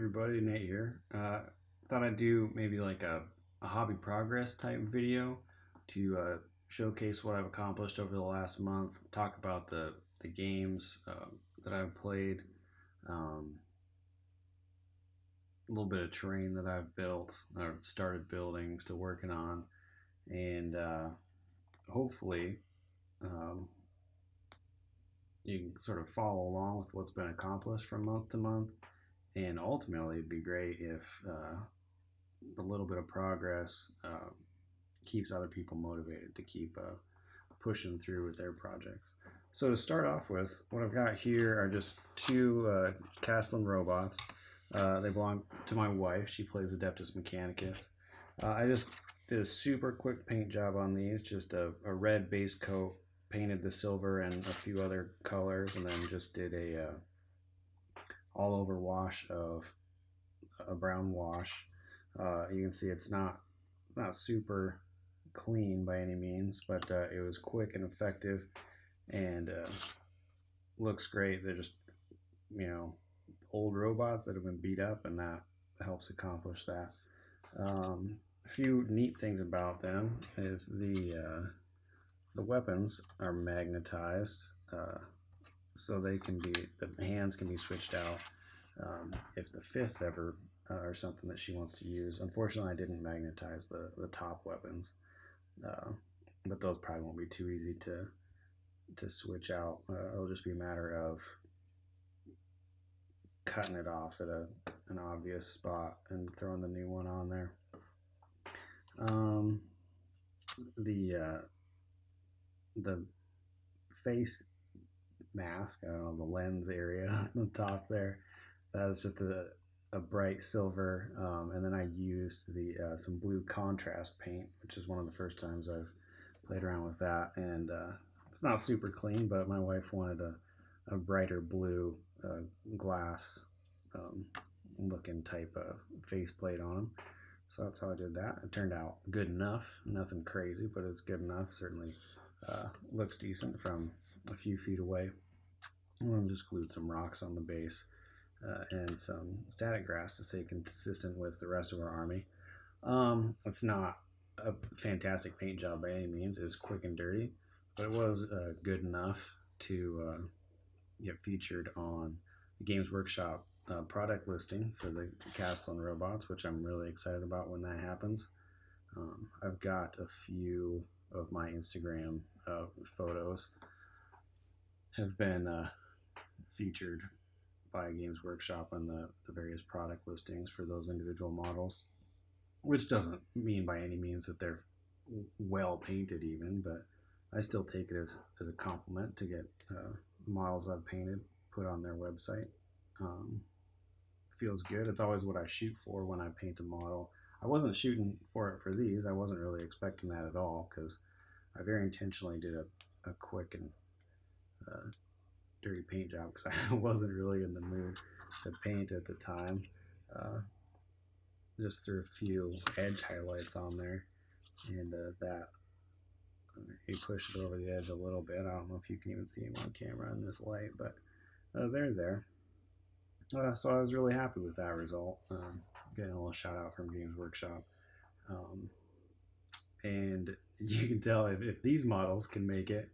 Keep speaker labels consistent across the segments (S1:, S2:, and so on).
S1: everybody, Nate here. Thought I'd do maybe like a hobby progress type video to showcase what I've accomplished over the last month, talk about the games that I've played, um, a little bit of terrain that I've built or started building, still working on, and hopefully um, you can sort of follow along with what's been accomplished from month to month. And ultimately, it'd be great if a little bit of progress keeps other people motivated to keep pushing through with their projects. So to start off with, what I've got here are just two Castellan robots. They belong to my wife. She plays Adeptus Mechanicus. I just did a super quick paint job on these, just a red base coat, painted the silver and a few other colors, and then just did a all over wash of a brown wash. You can see it's not super clean by any means, but it was quick and effective, and looks great. They're just old robots that have been beat up, and that helps accomplish that. A few neat things about them is the weapons are magnetized, so they can be the hands can be switched out if the fists ever are something that she wants to use. Unfortunately, I didn't magnetize the top weapons, but those probably won't be too easy to switch out. It'll just be a matter of cutting it off at an obvious spot and throwing the new one on there. The face mask, I don't know, the lens area on the top there, that was just a bright silver, and then I used some blue contrast paint, which is one of the first times I've played around with that, and it's not super clean, but my wife wanted a brighter blue glass looking type of faceplate on them. So that's how I did that. It turned out good enough. Nothing crazy, but it's good enough. Certainly looks decent from a few feet away. I'm going to just glued some rocks on the base and some static grass to stay consistent with the rest of our army. It's not a fantastic paint job by any means. It was quick and dirty, but it was good enough to get featured on the Games Workshop product listing for the Castellan robots, which I'm really excited about when that happens. I've got a few of my Instagram photos have been featured by Games Workshop on the various product listings for those individual models, which doesn't mean by any means that they're well painted even, but I still take it as a compliment to get models I've painted put on their website. Feels good. It's always what I shoot for when I paint a model. I wasn't shooting for it for these. I wasn't really expecting that at all, because I very intentionally did a quick and dirty paint job because I wasn't really in the mood to paint at the time. Just threw a few edge highlights on there, and that you push it over the edge a little bit. I don't know if you can even see them on camera in this light, but they're there. So I was really happy with that result. Getting a little shout out from Games Workshop. And you can tell if these models can make it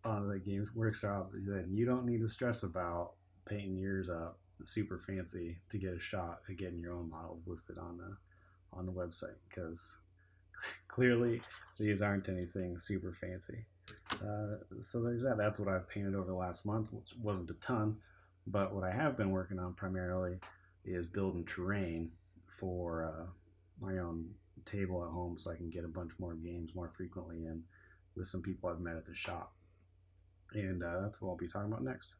S1: on the Games Workshop, then you don't need to stress about painting yours up super fancy to get a shot at getting your own models listed on the website, because clearly these aren't anything super fancy. So there's that. That's what I've painted over the last month, which wasn't a ton, but what I have been working on primarily is building terrain for my own table at home, so I can get a bunch more games more frequently in with some people I've met at the shop. And that's what I'll be talking about next.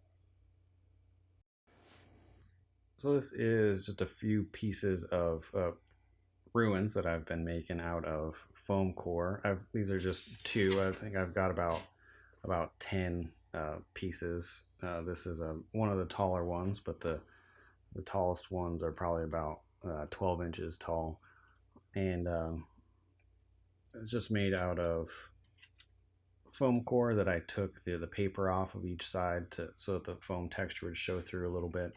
S1: So this is just a few pieces of ruins that I've been making out of foam core. These are just two. I think I've got about 10 pieces. This is one of the taller ones, but the tallest ones are probably about 12 inches tall, and it's just made out of foam core that I took the paper off of each side so that the foam texture would show through a little bit,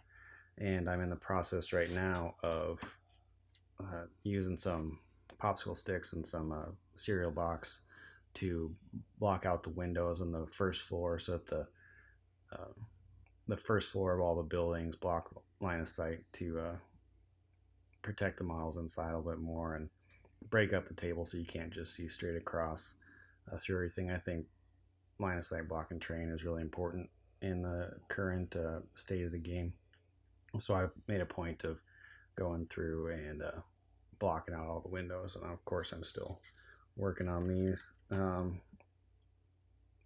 S1: and I'm in the process right now of using some popsicle sticks and some cereal box to block out the windows on the first floor, so that uh, the first floor of all the buildings block line of sight to protect the models inside a little bit more and break up the table so you can't just see straight across through everything. I think line of sight blocking terrain is really important in the current state of the game. So I've made a point of going through and blocking out all the windows, and of course I'm still working on these. They're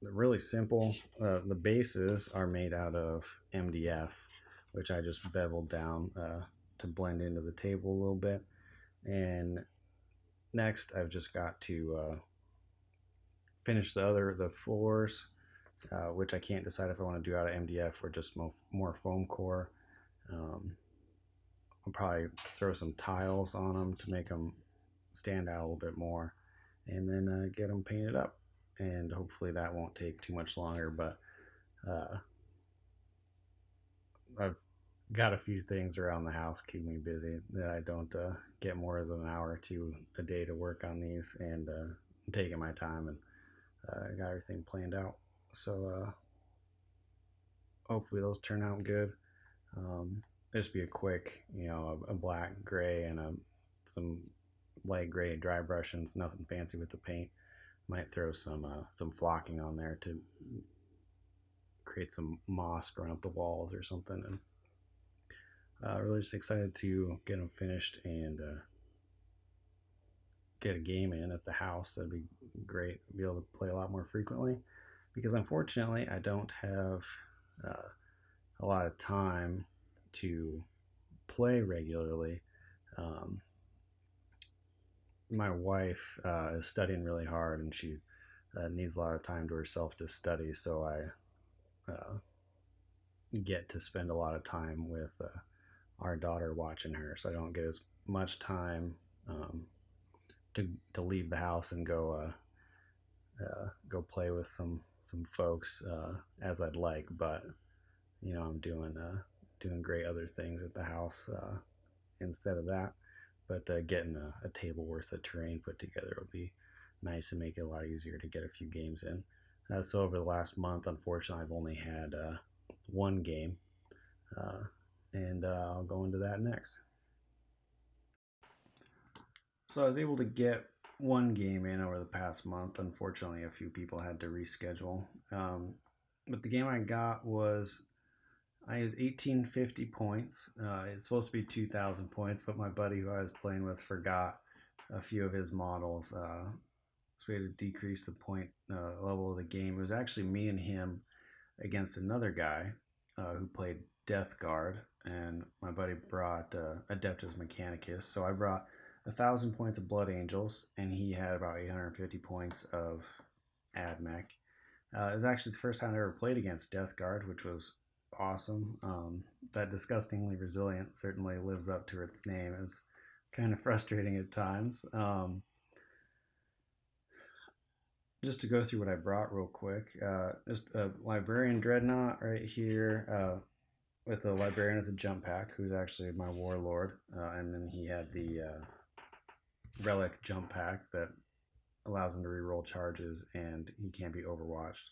S1: really simple. The bases are made out of MDF, which I just beveled down to blend into the table a little bit. And next, I've just got to finish the floors, which I can't decide if I want to do out of MDF or just more foam core. I'll probably throw some tiles on them to make them stand out a little bit more, and then get them painted up. And hopefully that won't take too much longer, but I've got a few things around the house keep me busy that I don't get more than an hour or two a day to work on these, and I'm taking my time, and I got everything planned out. So hopefully those turn out good. This be a quick, a black, gray, and some light gray dry brushings. Nothing fancy with the paint. Might throw some flocking on there to create some moss growing up the walls or something. And really just excited to get them finished and get a game in at the house. That'd be great. Be able to play a lot more frequently, because unfortunately I don't have a lot of time to play regularly. My wife is studying really hard, and she needs a lot of time to herself to study, so I get to spend a lot of time with our daughter watching her, so I don't get as much time to leave the house and go play with some folks as I'd like. But I'm doing great other things at the house instead of that. But getting a table worth of terrain put together will be nice and make it a lot easier to get a few games in. So over the last month, unfortunately, I've only had one game, and I'll go into that next. So I was able to get one game in over the past month. Unfortunately, a few people had to reschedule. But the game I got was, I used 1850 points. It's supposed to be 2,000 points, but my buddy who I was playing with forgot a few of his models. So we had to decrease the point level of the game. It was actually me and him against another guy who played Death Guard, and my buddy brought Adeptus Mechanicus. So I brought 1,000 points of Blood Angels, and he had about 850 points of AdMech. It was actually the first time I ever played against Death Guard, which was awesome. That Disgustingly Resilient certainly lives up to its name. It was kind of frustrating at times. Just to go through what I brought real quick, just a Librarian Dreadnought right here, with a Librarian with a jump pack, who's actually my Warlord, and then he had the Relic jump pack that allows him to reroll charges, and he can't be overwatched.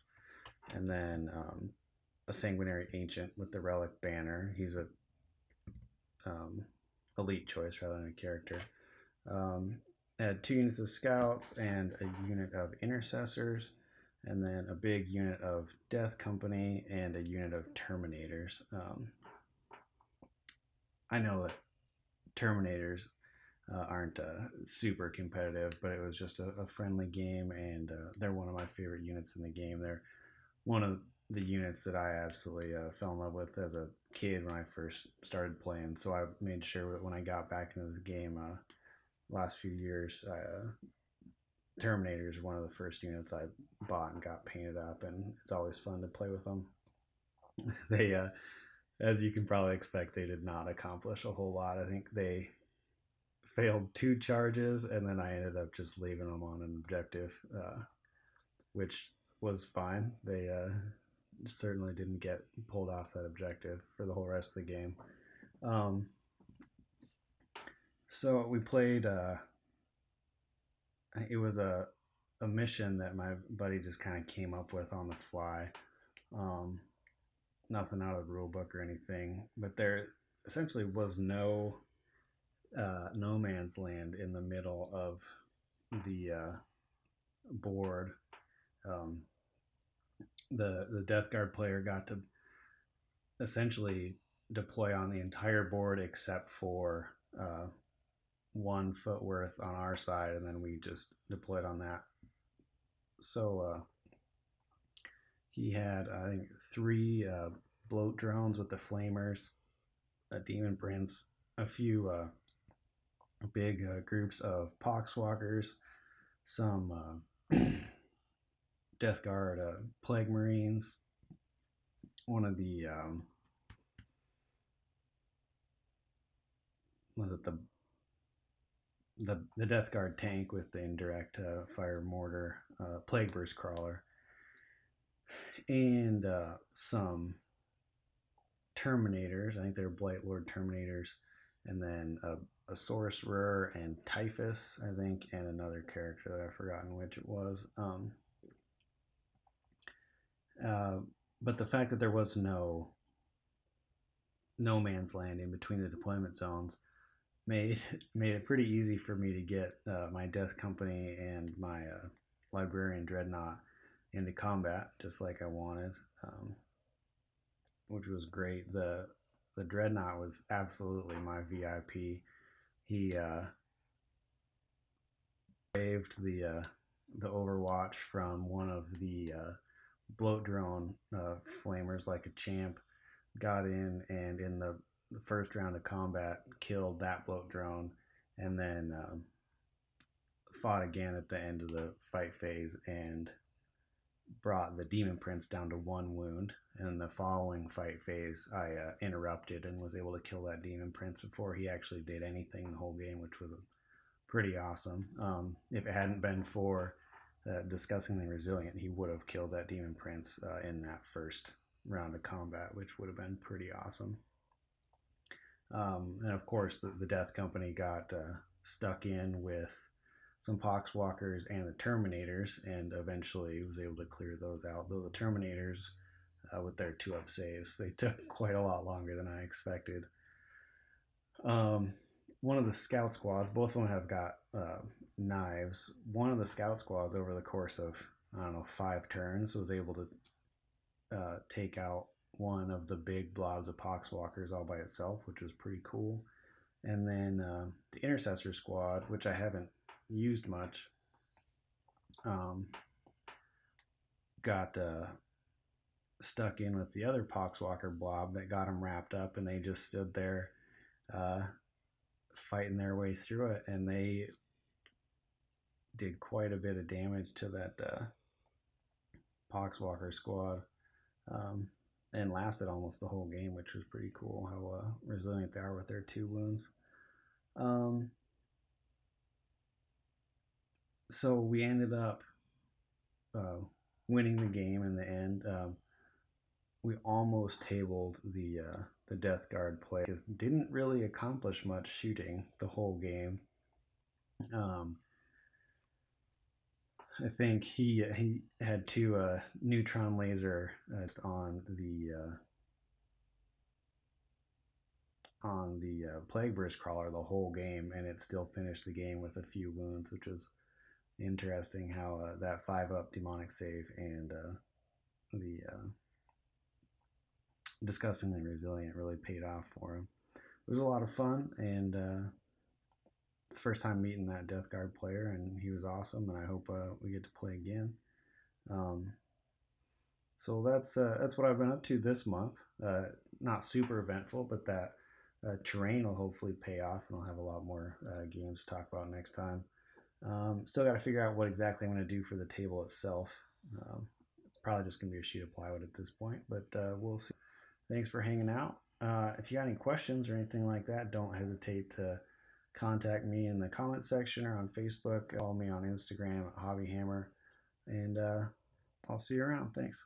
S1: And then a Sanguinary Ancient with the Relic banner. He's a elite choice rather than a character. Had 2 units of scouts and a unit of intercessors, and then a big unit of Death Company and a unit of Terminators. I know that Terminators aren't super competitive, but it was just a friendly game, and they're one of my favorite units in the game. They're one of the units that I absolutely fell in love with as a kid when I first started playing. So I made sure that when I got back into the game last few years, Terminators are one of the first units I bought and got painted up, and it's always fun to play with them. They, as you can probably expect, they did not accomplish a whole lot. I think they failed 2 charges, and then I ended up just leaving them on an objective, which was fine. They certainly didn't get pulled off that objective for the whole rest of the game. Um, so we played. It was a mission that my buddy just kind of came up with on the fly. Um, Nothing out of the rule book or anything, but there essentially was no man's land in the middle of the board. Um, the Death Guard player got to essentially deploy on the entire board except for 1 foot worth on our side, and then we just deployed on that. So he had, I think, 3 bloat drones with the flamers, a demon prince, a few big groups of poxwalkers, some Death Guard plague marines, one of the was it the Death Guard tank with the indirect fire mortar, plague burst crawler, and some Terminators. I think they're Blight Lord Terminators, and then a Sorcerer and Typhus, I think, and another character that I've forgotten which it was. Uh, but the fact that there was no man's land in between the deployment zones made made it pretty easy for me to get my Death Company and my Librarian Dreadnought into combat just like I wanted, which was great. The Dreadnought was absolutely my VIP. He saved the Overwatch from one of the bloat drone flamers like a champ. Got in in the first round of combat killed that bloat drone, and then fought again at the end of the fight phase and brought the Demon Prince down to 1 wound. And in the following fight phase, I interrupted and was able to kill that Demon Prince before he actually did anything the whole game, which was pretty awesome. If it hadn't been for Disgustingly Resilient, he would have killed that Demon Prince in that first round of combat, which would have been pretty awesome. And of course, the Death Company got stuck in with some Poxwalkers and the Terminators, and eventually was able to clear those out. Though the Terminators, with their 2-up saves, they took quite a lot longer than I expected. One of the scout squads, both of them have got knives. One of the scout squads, over the course of, I don't know, 5 turns, was able to take out one of the big blobs of Poxwalkers all by itself, which was pretty cool. And then the Intercessor squad, which I haven't used much, got stuck in with the other Poxwalker blob that got them wrapped up, and they just stood there fighting their way through it, and they did quite a bit of damage to that Poxwalker squad, and lasted almost the whole game, which was pretty cool how resilient they are with their 2 wounds. So we ended up winning the game in the end. We almost tabled the Death Guard play, because didn't really accomplish much shooting the whole game. I think he had 2 neutron laser on the plague burst crawler the whole game, and it still finished the game with a few wounds, which was interesting. How that 5-up demonic save and the Disgustingly Resilient really paid off for him. It was a lot of fun, and it's the first time meeting that Death Guard player, and he was awesome, and I hope we get to play again. So that's what I've been up to this month. Not super eventful, but that terrain will hopefully pay off, and I'll have a lot more games to talk about next time. Still got to figure out what exactly I'm going to do for the table itself. It's probably just going to be a sheet of plywood at this point, but we'll see. Thanks for hanging out. If you got any questions or anything like that, don't hesitate to contact me in the comment section or on Facebook. Follow me on Instagram at Hobbyhammer, and I'll see you around. Thanks.